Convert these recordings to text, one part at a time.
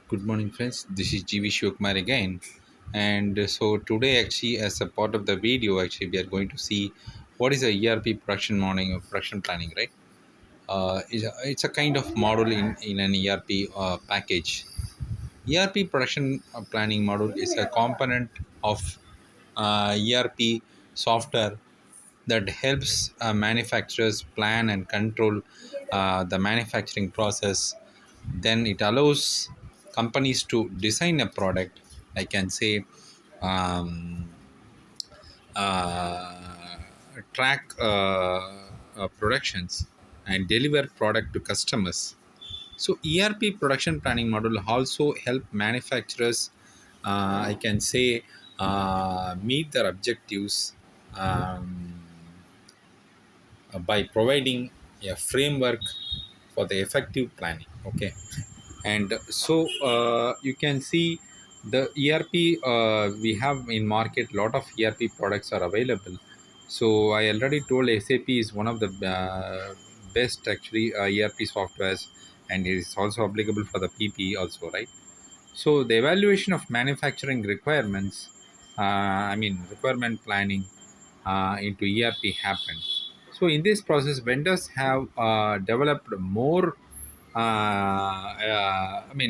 Good morning, friends. This is GV Shivkumar again. So today, actually, as a part of the video, actually, we are going to see what is a ERP production modeling or production planning, right? It's a kind of model in an ERP package. ERP production planning model is a component of ERP software that helps manufacturers plan and control the manufacturing process. Then it allows companies to design a product, I can say, um, uh, track productions and deliver product to customers. So ERP production planning model also help manufacturers, I can say, meet their objectives um, by providing a framework for the effective planning. Okay, and so you can see the ERP we have in market. Lot of ERP products are available. So I already told SAP is one of the best actually ERP softwares, and it is also applicable for the PP also, right? So the evaluation of manufacturing requirements, requirement planning into ERP happened. So in this process, vendors have developed more,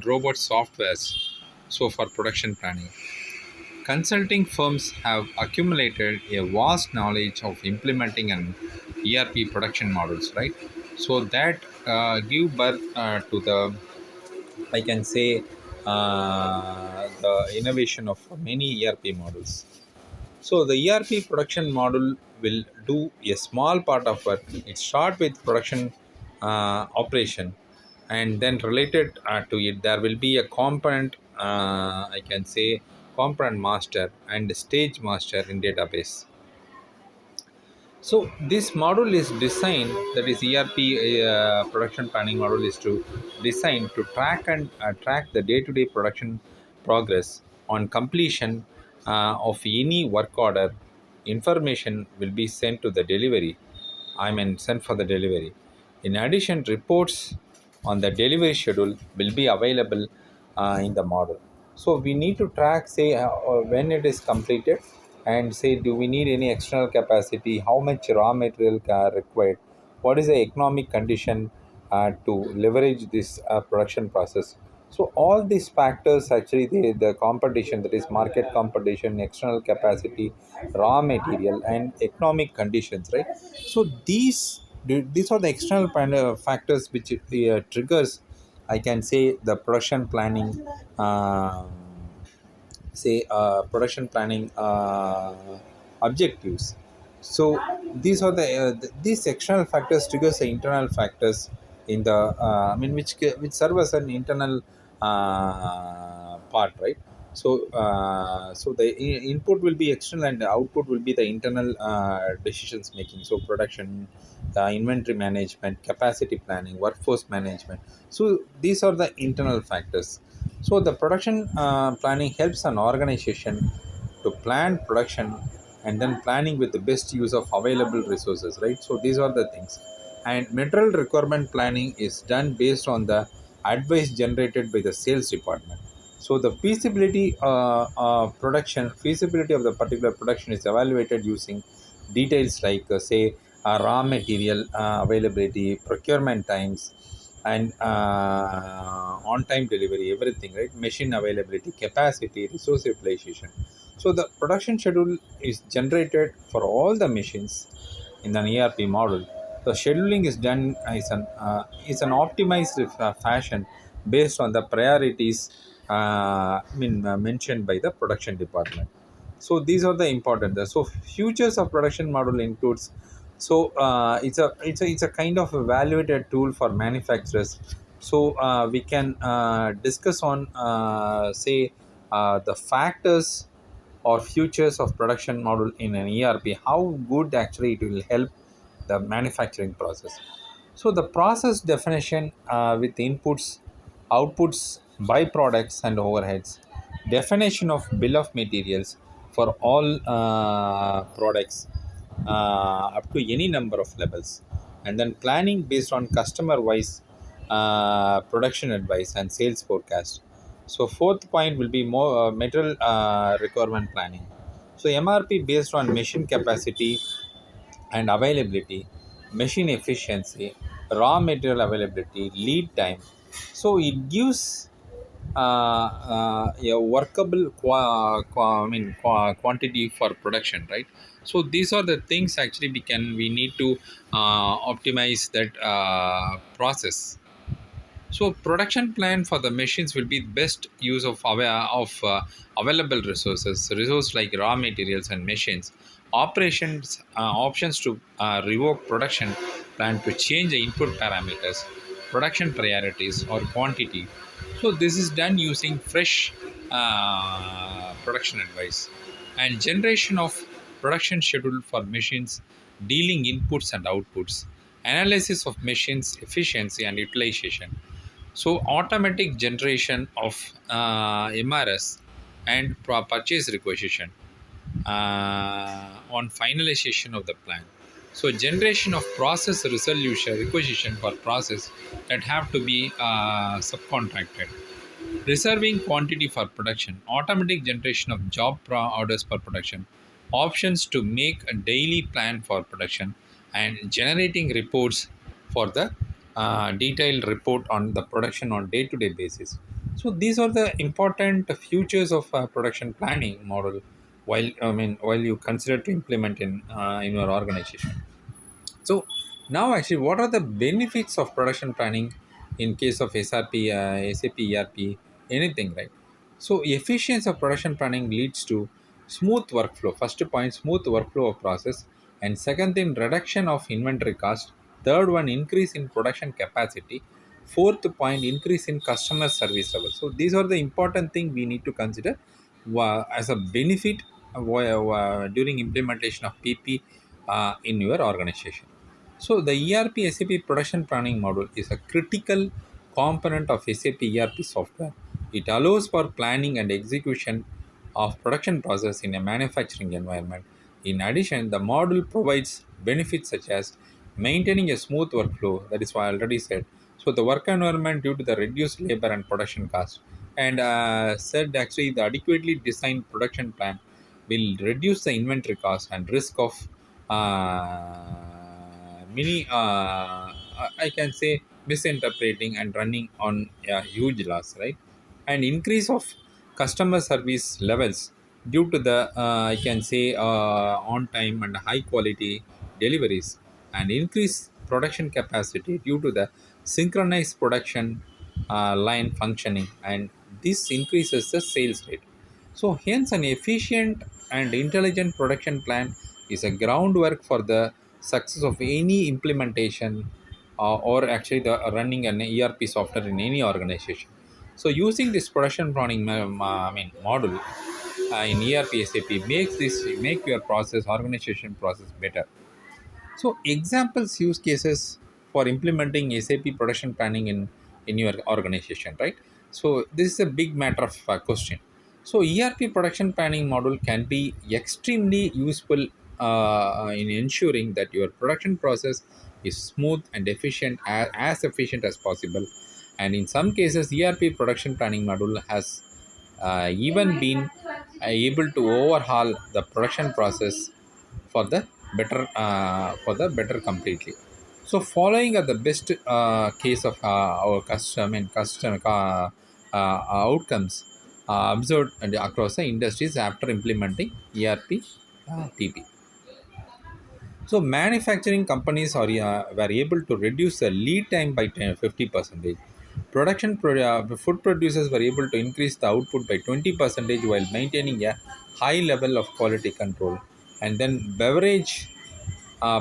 robot softwares. So for production planning, consulting firms have accumulated a vast knowledge of implementing an ERP production models, right? So that give birth to the, I can say, the innovation of many ERP models. So the ERP production model will do a small part of work. It start with production operation, and then related to it, there will be a component. I can say component master and stage master in database. So this model is designed, that is ERP production planning model is to design to track and track the day-to-day production progress. On completion of any work order, information will be sent to the delivery. Sent for the delivery. In addition, reports on the delivery schedule will be available in the model. So we need to track, say, when it is completed, and say, do we need any external capacity, how much raw material required, what is the economic condition to leverage this production process. So all these factors, actually, the competition, that is market competition, external capacity, raw material, and economic conditions, right? So these are the external factors which triggers, I can say, the production planning, production planning objectives. So these are these external factors triggers the internal factors in the which serve as an internal part, right? So the input will be external and the output will be the internal decisions making. So production, inventory management, capacity planning, workforce management. So these are the internal factors. So the production planning helps an organization to plan production and then planning with the best use of available resources, right? So these are the things. And material requirement planning is done based on the advice generated by the sales department. So the feasibility of the particular production is evaluated using details like, say, raw material availability, procurement times, and on-time delivery, everything, right? Machine availability, capacity, resource utilization. So the production schedule is generated for all the machines in an ERP model. The scheduling is done is an optimized fashion based on the priorities mentioned by the production department. So these are the important. So futures of production model includes. So it's a kind of evaluated tool for manufacturers. So we can discuss on, say, the factors or futures of production model in an ERP. How good actually it will help the manufacturing process. So the process definition with inputs, outputs, byproducts, and overheads. Definition of bill of materials for all products up to any number of levels. And then planning based on customer wise production advice and sales forecast. So fourth point will be more material requirement planning. So MRP based on machine capacity and availability, machine efficiency, raw material availability, lead time. So it gives a workable quantity for production, right? So these are the things actually we need to optimize that process. So production plan for the machines will be best use of available resource like raw materials and machines. Operations options to revoke production plan to change the input parameters, production priorities or quantity. So this is done using fresh production advice and generation of production schedule for machines, dealing inputs and outputs, analysis of machines efficiency and utilization. So automatic generation of MRS and purchase requisition on finalization of the plan. So generation of process resolution requisition for process that have to be subcontracted. Reserving quantity for production, automatic generation of orders for production, options to make a daily plan for production, and generating reports for the detailed report on the production on day-to-day basis. So these are the important features of production planning model. While you consider to implement in your organization. So now, actually, what are the benefits of production planning in case of SRP, SAP, ERP, anything, right? So efficiency of production planning leads to smooth workflow. First point, smooth workflow of process, and second thing, reduction of inventory cost. Third one, increase in production capacity. Fourth point, increase in customer service level. So these are the important thing we need to consider as a benefit during implementation of PP in your organization. So the ERP SAP production planning module is a critical component of SAP ERP software. It allows for planning and execution of production process in a manufacturing environment. In addition, the module provides benefits such as maintaining a smooth workflow, that is what I already said. So the work environment due to the reduced labor and production cost. And said actually the adequately designed production plan will reduce the inventory cost and risk of many I can say misinterpreting and running on a huge loss, right? And increase of customer service levels due to the I can say on time and high quality deliveries, and increase production capacity due to the synchronized production line functioning, and this increases the sales rate. So, hence, an efficient and intelligent production plan is a groundwork for the success of any implementation or actually the running an ERP software in any organization. So, using this production planning model in ERP SAP make your process organization process better. So examples use cases for implementing SAP production planning in your organization, right? So this is a big matter of question. So ERP production planning model can be extremely useful in ensuring that your production process is smooth and efficient, as efficient as possible. And in some cases, ERP production planning module has even been able to overhaul the production process for the better completely. So following are the best case of our custom and custom outcomes observed across the industries after implementing ERP PP. So manufacturing companies were able to reduce the lead time by 50%. Food producers were able to increase the output by 20% while maintaining a high level of quality control. And then beverage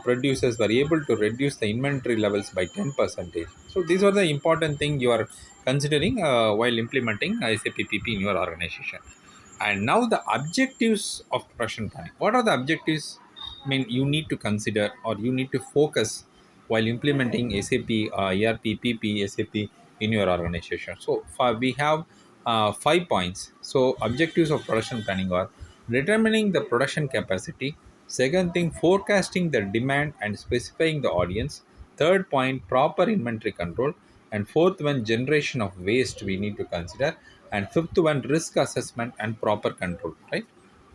producers were able to reduce the inventory levels by 10%. So these are the important thing you are considering while implementing SAP PPP in your organization. And now the objectives of production planning. What are the objectives? You need to consider or you need to focus while implementing SAP, ERP, PP, SAP in your organization. So we have 5 points. So objectives of production planning are determining the production capacity. Second thing, forecasting the demand and specifying the audience. Third point, proper inventory control. And fourth one, generation of waste we need to consider. And fifth one, risk assessment and proper control, right?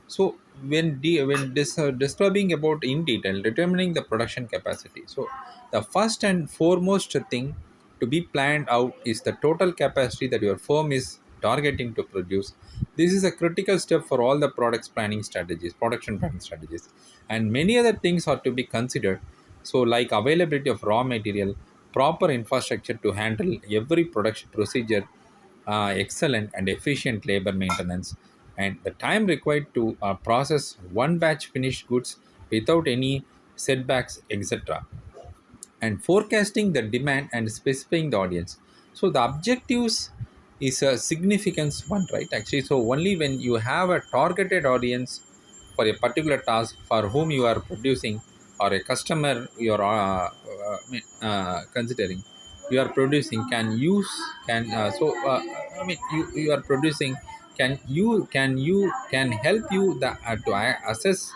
So when describing about in detail, determining the production capacity. So the first and foremost thing to be planned out is the total capacity that your firm is targeting to produce. This is a critical step for all the products planning strategies, production planning strategies, and many other things are to be considered. So like availability of raw material, proper infrastructure to handle every production procedure, excellent and efficient labor maintenance, and the time required to process one batch finished goods without any setbacks, etc. And forecasting the demand and specifying the audience. So the objectives is a significant one, right? Actually, so only when you have a targeted audience for a particular task for whom you are producing, or a customer you are considering, you are producing can use can I mean you are producing, can help you to assess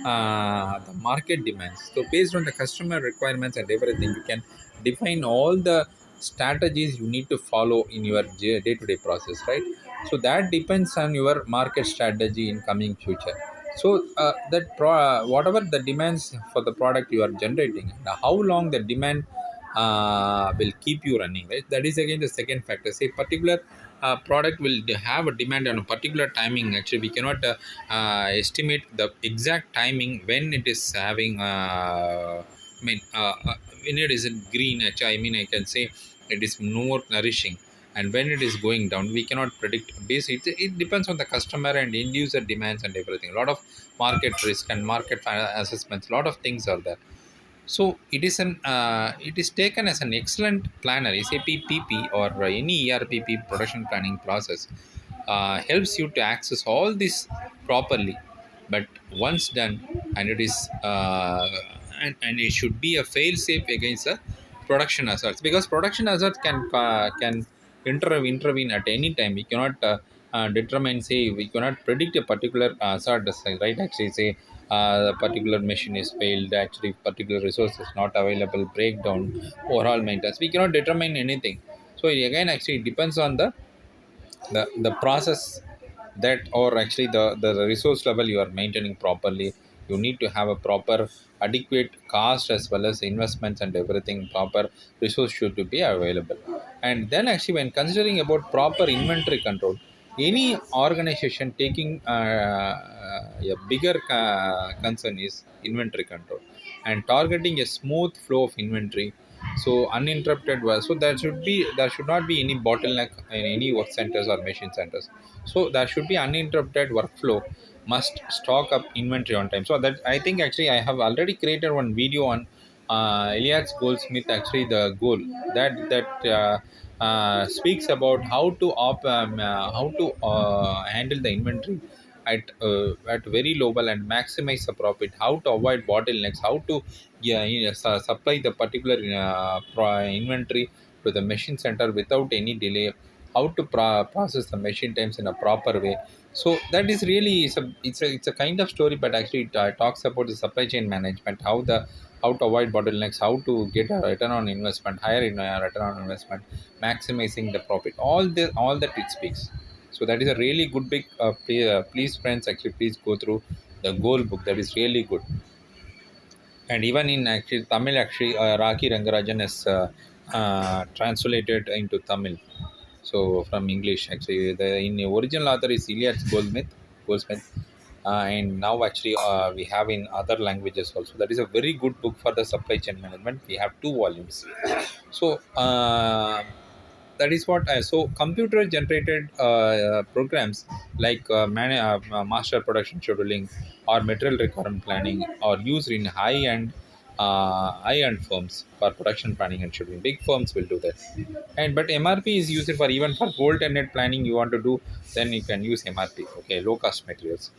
the market demands. So based on the customer requirements and everything, you can define all the strategies you need to follow in your day-to-day process, right? So that depends on your market strategy in coming future. So whatever the demands for the product you are generating, and how long the demand will keep you running, right? That is again the second factor. Say particular product will have a demand on a particular timing. Actually, we cannot estimate the exact timing when it is having when it is in green. Actually, I mean, I can say it is more nourishing, and when it is going down we cannot predict. Basically it depends on the customer and end user demands and everything. A lot of market risk and market assessments, a lot of things are there. So it is taken as an excellent planner. SAP PP or any ERPP production planning process helps you to access all this properly. But once done, and it is and it should be a fail safe against the production hazards, because production hazards can intervene at any time. We cannot determine, say we cannot predict a particular hazard, right? Actually, say the particular machine is failed, actually particular resource is not available, breakdown, overall maintenance, we cannot determine anything. So again, actually it depends on the process, that or actually the resource level you are maintaining properly. You need to have a proper adequate cost as well as investments and everything. Proper resource should to be available. And then actually when considering about proper inventory control, any organization taking a bigger concern is inventory control, and targeting a smooth flow of inventory, so uninterrupted was. So there should not be any bottleneck in any work centers or machine centers. So there should be uninterrupted workflow, must stock up inventory on time. So that I think actually I have already created one video on Elias Goldsmith, actually the goal that speaks about how to handle the inventory at very low level and maximize the profit, how to avoid bottlenecks, how to supply the particular inventory to the machine center without any delay, how to process the machine times in a proper way. So that is really it's a kind of story, but actually it talks about the supply chain management, how to avoid bottlenecks, how to get a return on investment, higher in return on investment, maximizing the profit. All that it speaks. So that is a really good big please friends, actually please go through the goal book. That is really good. And even in actually Tamil, actually Raki Rangarajan has translated into Tamil. So from English, actually the in the original author is Elias Goldsmith, and now actually we have in other languages also. That is a very good book for the supply chain management. We have two volumes. So that is what I so computer generated programs like master production scheduling or material requirement planning are used in high end firms for production planning and scheduling. Big firms will do that. And but MRP is used for even for gold ended planning you want to do, then you can use MRP. Okay, low cost materials.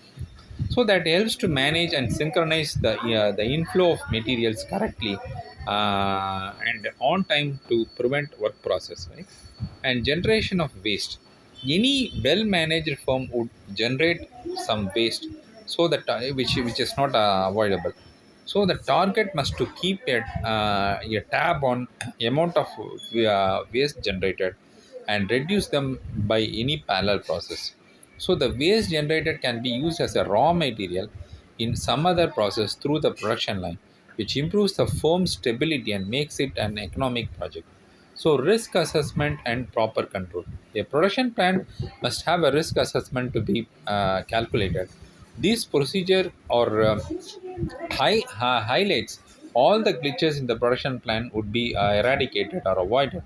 So that helps to manage and synchronize the inflow of materials correctly and on time to prevent work process, right? And generation of waste. Any well managed firm would generate some waste, so that which is not avoidable. So the target must to keep a tab on amount of waste generated and reduce them by any parallel process. So the waste generated can be used as a raw material in some other process through the production line, which improves the firm's stability and makes it an economic project. So risk assessment and proper control. A production plan must have a risk assessment to be calculated. This procedure or highlights all the glitches in the production plan would be eradicated or avoided.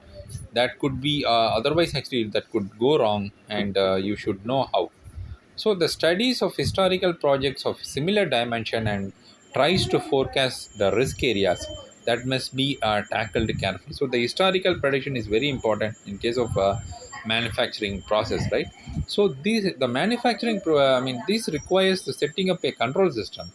That could be otherwise actually that could go wrong, and you should know how. So the studies of historical projects of similar dimension and tries to forecast the risk areas that must be tackled carefully. So the historical prediction is very important in case of manufacturing process, right? So the manufacturing, I mean, this requires the setting up a control system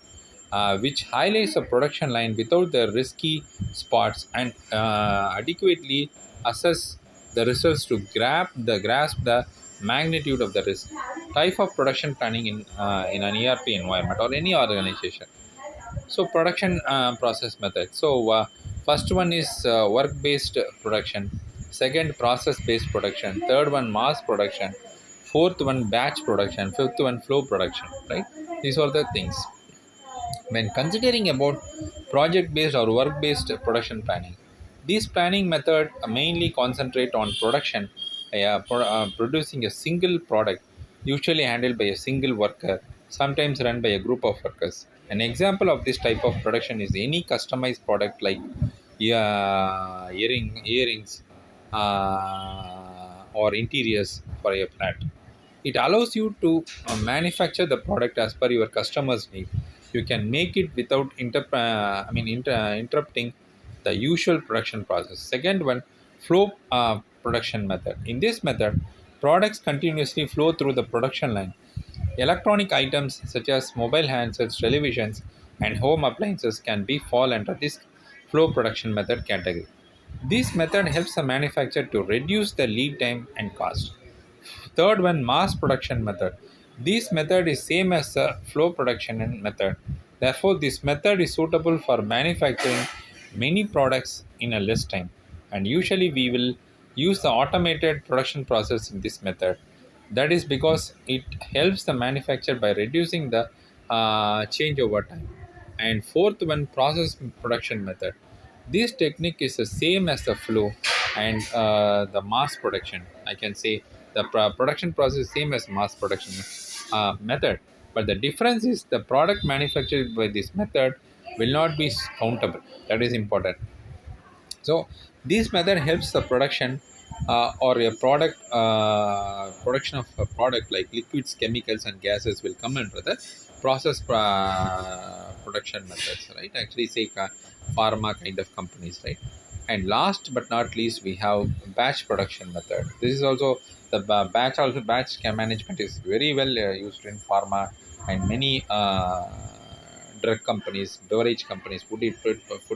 which highlights a production line without the risky spots and adequately assess the results to grasp the magnitude of the risk. Type of production planning in an ERP environment or any organization. So production process method. So first one is work-based production. Second, process-based production. Third one, mass production. Fourth one, batch production. Fifth one, flow production. Right? These are the things. When considering about project-based or work-based production planning, these planning method mainly concentrate on production, producing a single product, usually handled by a single worker, sometimes run by a group of workers. An example of this type of production is any customized product like earrings or interiors for a flat. It allows you to manufacture the product as per your customer's need. You can make it without interrupting the usual production process. Second one, flow production method. In this method, products continuously flow through the production line. Electronic items such as mobile handsets, televisions, and home appliances can be fall under this flow production method category. This method helps the manufacturer to reduce the lead time and cost. Third one, mass production method. This method is same as the flow production method. Therefore, this method is suitable for manufacturing many products in a less time. And usually we will use the automated production process in this method. That is because it helps the manufacturer by reducing the changeover time. And fourth one, process production method. This technique is the same as the flow and the mass production. I can say the production process is same as mass production method, but the difference is the product manufactured by this method will not be countable. That is important. So this method helps the production or a production of a product like liquids, chemicals, and gases will come under the process production methods, right? Actually, say pharma kind of companies, right? And last but not least, we have batch production method. This is also the batch management is very well used in pharma and many drug companies, beverage companies, food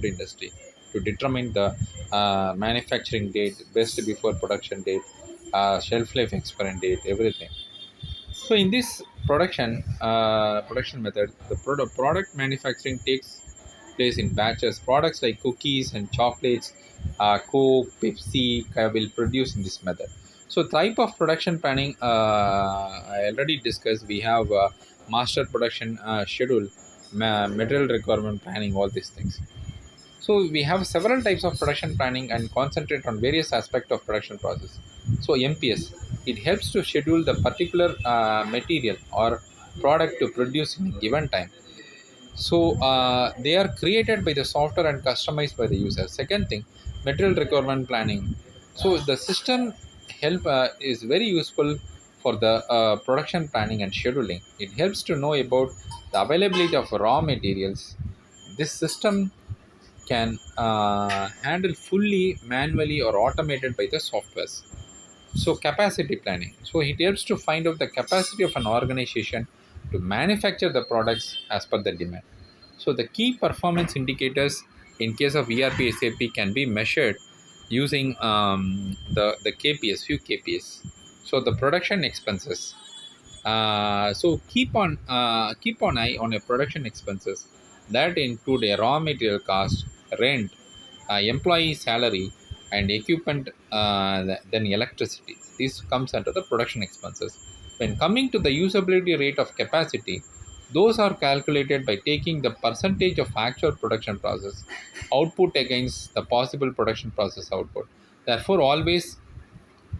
industry to determine the manufacturing date, best before production date, shelf life expiry date, everything. So in this production method, the product manufacturing takes place in batches. Products like cookies and chocolates, Coke, Pepsi will produce in this method. So type of production planning, I already discussed. We have master production schedule, material requirement planning, all these things. So we have several types of production planning and concentrate on various aspects of production process. So MPS, it helps to schedule the particular material or product to produce in a given time. So they are created by the software and customized by the user. Second thing, material requirement planning. So the system help is very useful for the production planning and scheduling. It helps to know about the availability of raw materials. This system can handle fully manually or automated by the softwares. So capacity planning. So it helps to find out the capacity of an organization to manufacture the products as per the demand. So the key performance indicators in case of ERP SAP can be measured using the KPIs, few KPIs. So the production expenses. So keep on eye on your production expenses. that include a raw material cost, rent, employee salary, and equipment, then electricity. This comes under the production expenses. When coming to the usability rate of capacity, those are calculated by taking the percentage of actual production process output against the possible production process output. Therefore, always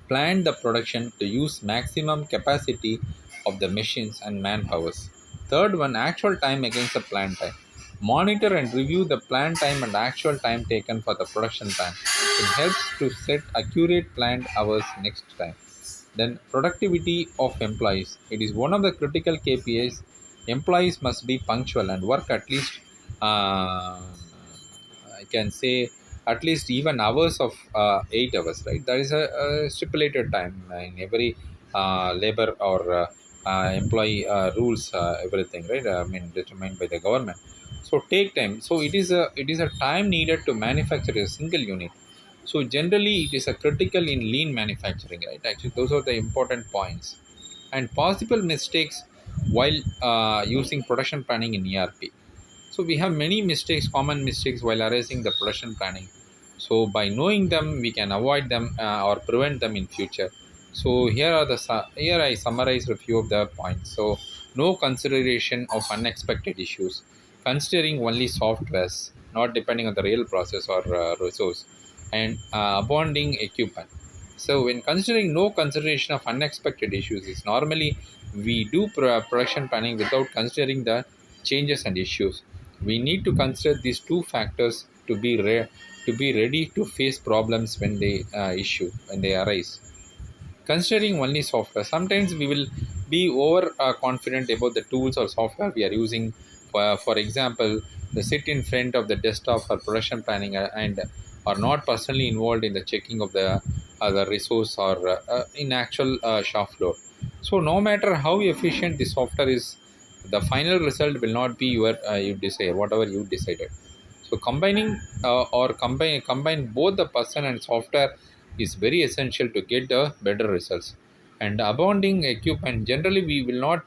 plan the production to use maximum capacity of the machines and manpowers. Third one, actual time against the planned time. Monitor and review the planned time and actual time taken for the production time. It helps to set accurate planned hours next time. Then productivity of employees. It is one of the critical KPIs. Employees must be punctual and work at least uh, I can say at least even hours of 8 hours, right? That is a stipulated time in every labor or employee rules, everything, right? I mean, determined by the government. So take time. So it is a time needed to manufacture a single unit. So generally, it is a critical in lean manufacturing, right? Actually, those are the important points. And possible mistakes while using production planning in ERP. So we have many mistakes, common mistakes while arising the production planning. So by knowing them, we can avoid them or prevent them in future. So here I summarized a few of the points. So no consideration of unexpected issues, considering only softwares, not depending on the real process or resource, and abounding equipment. So when considering no consideration of unexpected issues is normally we do production planning without considering the changes and issues. We need to consider these two factors to be ready to face problems when they when they arise. Considering only software, sometimes we will be over confident about the tools or software we are using. For example, they sit in front of the desktop for production planning and are not personally involved in the checking of the resource or in actual shop floor. So no matter how efficient the software is, the final result will not be your you decide whatever you decided. So combining or combine both the person and software is very essential to get the better results. And abounding equipment, generally we will not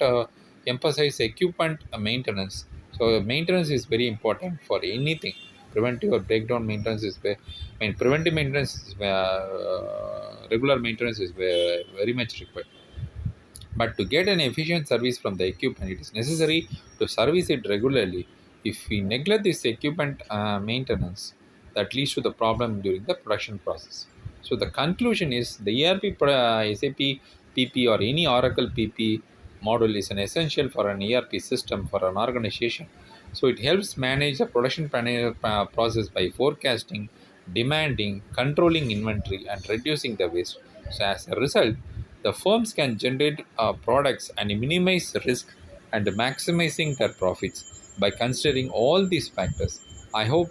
emphasize equipment maintenance. So maintenance is very important for anything. Preventive or breakdown maintenance is preventive maintenance is regular maintenance is very much required. But to get an efficient service from the equipment, it is necessary to service it regularly. If we neglect this equipment maintenance, that leads to the problem during the production process. So the conclusion is the ERP, SAP PP or any Oracle PP model is an essential for an ERP system for an organization. So it helps manage the production planning process by forecasting, demanding, controlling inventory, and reducing the waste. So as a result, the firms can generate products and minimize risk and maximizing their profits by considering all these factors. I hope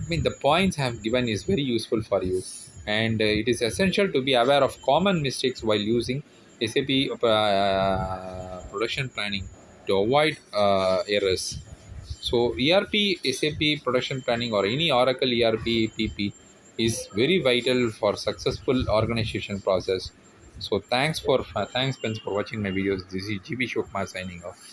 the points I have given is very useful for you, and it is essential to be aware of common mistakes while using SAP production planning to avoid errors. So ERP, SAP production planning, or any Oracle ERP PP is very vital for successful organization process. So thanks Prince, for watching my videos. This is GB Shokma signing off.